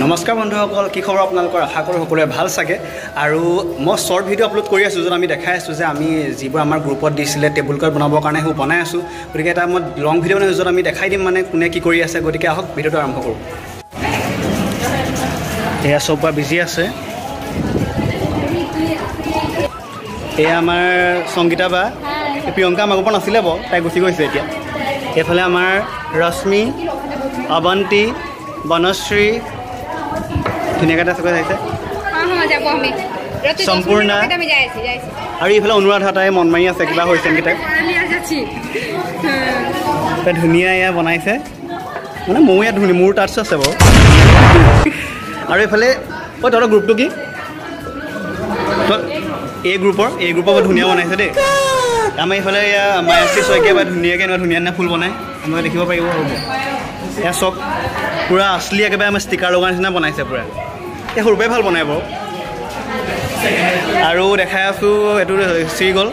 নমস্কাৰ বন্ধুসকল, কি খবৰ আপোনালোকৰ? আশা কৰোঁ সকলোৱে ভাল চাগে। আৰু মই শ্বৰ্ট ভিডিঅ' আপলোড কৰি আছোঁ, য'ত আমি দেখাই আছোঁ যে আমি যিবোৰ আমাৰ গ্ৰুপত দিছিলে টেবুল ক্লথ বনাবৰ কাৰণে সেইবোৰ বনাই আছোঁ। গতিকে এটা মই লং ভিডিঅ' বনাইছোঁ, য'ত আমি দেখাই দিম মানে কোনে কি কৰি আছে। গতিকে আহক ভিডিঅ'টো আৰম্ভ কৰোঁ। এয়া চব পৰা বিজি আছে। এয়া আমাৰ সংগীতা বা প্ৰিয়ংকা আমাৰ গ্ৰুপত নাছিলে বাৰু, তাই গুচি গৈছে এতিয়া। এইফালে আমাৰ ৰশ্মি, অৱন্তী, বনশ্ৰী, ধুনীয়াকৈ এটা চকৈ আহিছে, সম্পূৰ্ণা, আৰু এইফালে অনুৰাধা, তাই মন মাৰি আছে, কিবা হৈছে নেকি তাই ধুনীয়া এয়া বনাইছে। মানে ময়ো ইয়াত ধুনীয়া, মোৰ টাচ আছে বাৰু। আৰু এইফালে তহঁতৰ গ্ৰুপটো কি? এই গ্ৰুপৰ বৰ ধুনীয়া বনাইছে দেই। আমাৰ এইফালে এয়া মায়াশ্ৰী শইকীয়া বা ধুনীয়াকৈ এনেকুৱা ধুনীয়া ধুনীয়া ফুল বনায়, আপোনালোকে দেখিব পাৰিব। এয়া চব পূৰা আচলি একেবাৰে আমাৰ ষ্টিকাৰ লগা নিচিনা বনাইছে পূৰা। এই সৰুৰ পৰাই ভাল বনাই বাৰু। আৰু দেখাই আছোঁ এইটো শ্ৰীগল।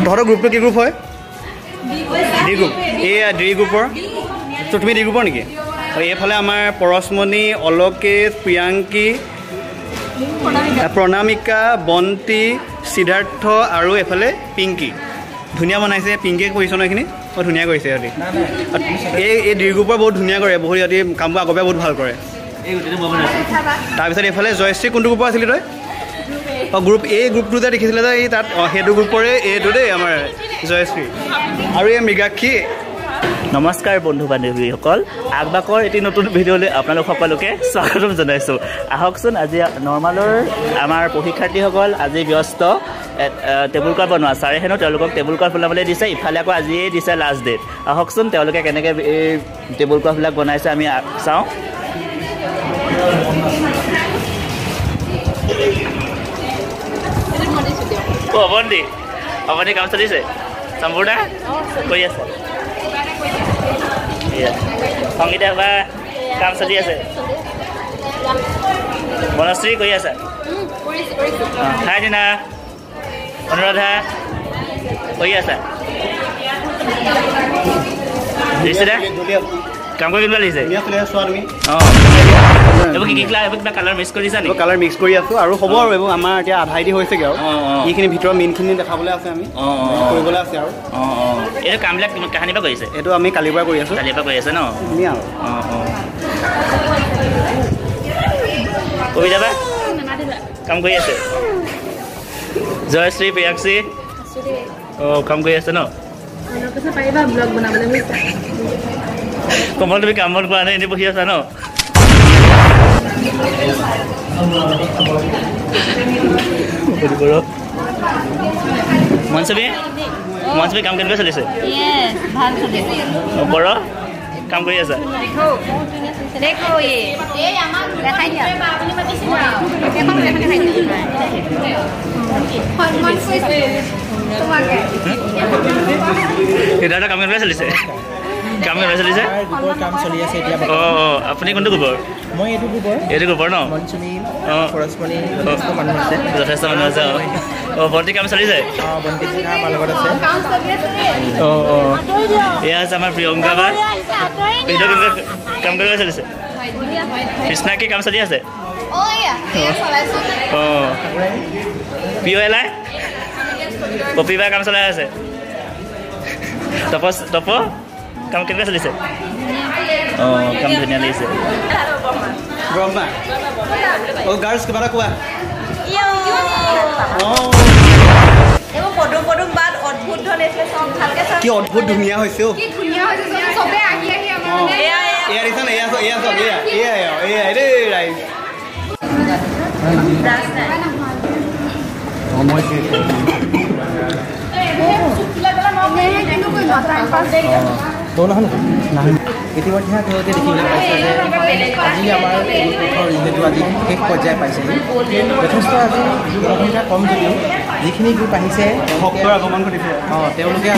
তহঁতৰ গ্ৰুপটো কি গ্ৰুপ হয়? D group. এইয়া ডি গ্ৰুপৰ। ত' তুমি ডি গ্ৰুপৰ নেকি? এইফালে আমাৰ পৰশমণি, অলকেশ, প্ৰিয়াংকী, প্ৰণামিকা, বন্তি, সিদ্ধাৰ্থ আৰু এইফালে পিংকী। ধুনীয়া বনাইছে। পিংকীয়ে কৰিছে ন এইখিনি? বৰ ধুনীয়া কৰিছে সিহঁতি। এই ডি গ্ৰুপৰ বহুত ধুনীয়া কৰে, বহুত সিহঁতি কামবোৰ আগৰ পৰাই বহুত ভাল কৰে। তাৰপিছত এইফালে জয়শ্ৰী কোনটো গ্ৰুপৰ আছিলি তই? গ্ৰুপ এই গ্ৰুপটো যে দেখিছিলে যে এই তাত, সেইটো গ্ৰুপৰে এইটো দেই আমাৰ জয়শ্ৰী। আৰু এই মৃগাক্ষী। নমস্কাৰ বন্ধু বান্ধৱীসকল, আগবাকৰ এটি নতুন ভিডিঅ'লৈ আপোনালোক সকলোকে স্বাগতম জনাইছোঁ। আহকচোন, আজি নৰ্মালৰ আমাৰ প্ৰশিক্ষাৰ্থীসকল আজি ব্যস্ত টেবুল ক্লথ বনোৱা। ছাৰে হেনো তেওঁলোকক টেবুল ক্লথ বনাবলৈ দিছে, ইফালে আকৌ আজিয়েই দিছে লাষ্ট ডেট। আহকচোন তেওঁলোকে কেনেকৈ এই টেবুল ক্লথবিলাক বনাইছে আমি চাওঁ। অৱন্তী কাম চলিছে? সম্পূৰ্ণা কৰি আছে? সংগীতা বা কাম চলি আছে? বনশ্ৰী কৰি আছে? হাই দিনা, অনুৰাধা কৰি আছা? কাম কৰি কেনেকুৱা লাগিছে? অঁ, এইবোৰ কি কিবা কালাৰ মিক্স কৰিছা নেকি? কালাৰ মিক্স কৰি আছোঁ আৰু হ'ব আৰু এইবোৰ আমাৰ এতিয়া আধা দি হৈছেগৈ আৰু এইখিনি ভিতৰৰ মেইনখিনি দেখাবলৈ আছে, আমি কৰিবলৈ আছে আৰু। এইটো কামবিলাক কাহানিৰ পৰা কৰিছে? এইটো আমি কালিৰ পৰা কৰি আছোঁ। কালিৰ পৰা কৰি আছে ন? ধুনীয়া আৰু। কবিতা বা কাম কৰি আছে? জয়শ্ৰী, প্ৰিয়াক্ষী কাম কৰি আছে ন? কমল তুমি কাম বন কৰা নাই, এনেই বহি আছা ন? মনসবী কাম কেনেকৈ চলিছে? বৰ কাম কৰি আছা? কাম কেনেকৈ চলিছে? কাম কেনেকৈ চলিছে? কাম চলি আছে এতিয়া। অঁ, আপুনি কোনটো গ্ৰুপৰ? মই এইটো গ্ৰুপৰ ন? যথেষ্ট মানুহ আছে। অঁ, ভণ্টি কাম চলিছে? আমাৰ লগত আছে। অঁ, এয়া আছে আমাৰ প্ৰিয়ংকা বা। কাম কেনেকৈ চলিছে? কৃষ্ণা কি কাম চলি আছে? অঁ, প্ৰিয় এলাই কপিবা কাম চলাই আছে? তপ কাম কেনেকৈ চলিছে? অঁ, কাম ধুনীয়া লাগিছে। ব্ৰহ্মা গাৰ্লছ কিবা এটা কোৱা। কি অদ্ভুত ধুনীয়া হৈছে। ইতিমধ্যে তেওঁলোকে দেখিবলৈ পাইছে যে আজি আমাৰ যিহেতু আজি শেষ পৰ্যায় পাইছেহি, যথেষ্ট আজি জনসংখ্যা কম যদিও যিখিনি গ্ৰুপ আহিছে আগমন ঘটিছে। তেওঁলোকে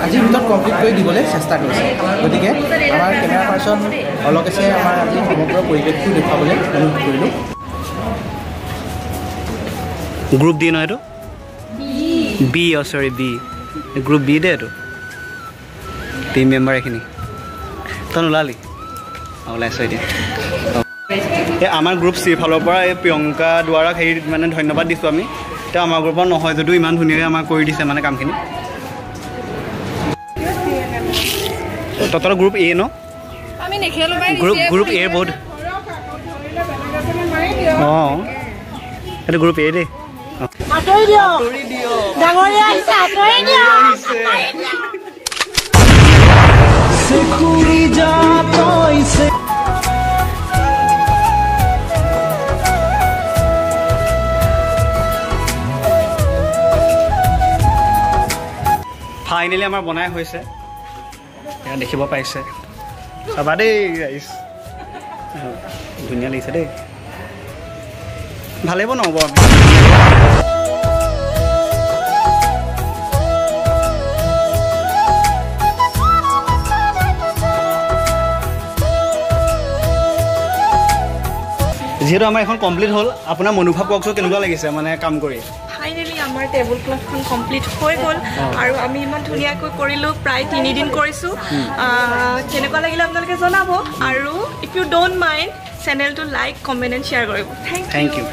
আজিৰ ভিতৰত কমপ্লিট কৰি দিবলৈ চেষ্টা কৰিছে। গতিকে আমাৰ কেমেৰা পাৰ্চন অলকেশে আমাৰ আজি সমগ্ৰ পৰিৱেশটো দেখুৱাবলৈ অনুৰোধ কৰিলোঁ। গ্ৰুপ ডি নহয় এইটো? বি, চৰি বি, গ্ৰুপ বি দে এইটো। টিম মেম্বাৰ এইখিনি তই নোলালি? ওলাইছোঁ এতিয়া এই আমাৰ গ্ৰুপ চিৰ ফালৰ পৰা এই প্ৰিয়ংকা দুৱাৰাক হেৰি মানে ধন্যবাদ দিছোঁ আমি তেওঁ আমাৰ গ্ৰুপৰ নহয় যদিও ইমান ধুনীয়াকৈ আমাক কৰি দিছে মানে কামখিনি তহঁতৰ গ্ৰুপ এ ন গ্ৰুপ এ বহুত অঁ এইটো গ্ৰুপ এ দেই ফাইনেলি আমাৰ বনাই হৈছে দেখিব পাইছে চাবা দেই গাইছ ধুনীয়া লাগিছে দেই ভালেই বনাব যিহেতু আমাৰ এখন কমপ্লিট হ'ল আপোনাৰ মনোভাৱ কওকচোন কেনেকুৱা লাগিছে মানে কাম কৰি ফাইনেলি আমাৰ টেবুল ক্লথখন কমপ্লিট হৈ গ'ল আৰু আমি ইমান ধুনীয়াকৈ কৰিলোঁ প্ৰায় 3 দিন কৰিছোঁ কেনেকুৱা লাগিলে আপোনালোকে জনাব আৰু ইফ ইউ ডোণ্ট মাইণ্ড চেনেলটো লাইক কমেণ্ট এণ্ড শ্বেয়াৰ কৰিব থেংক ইউ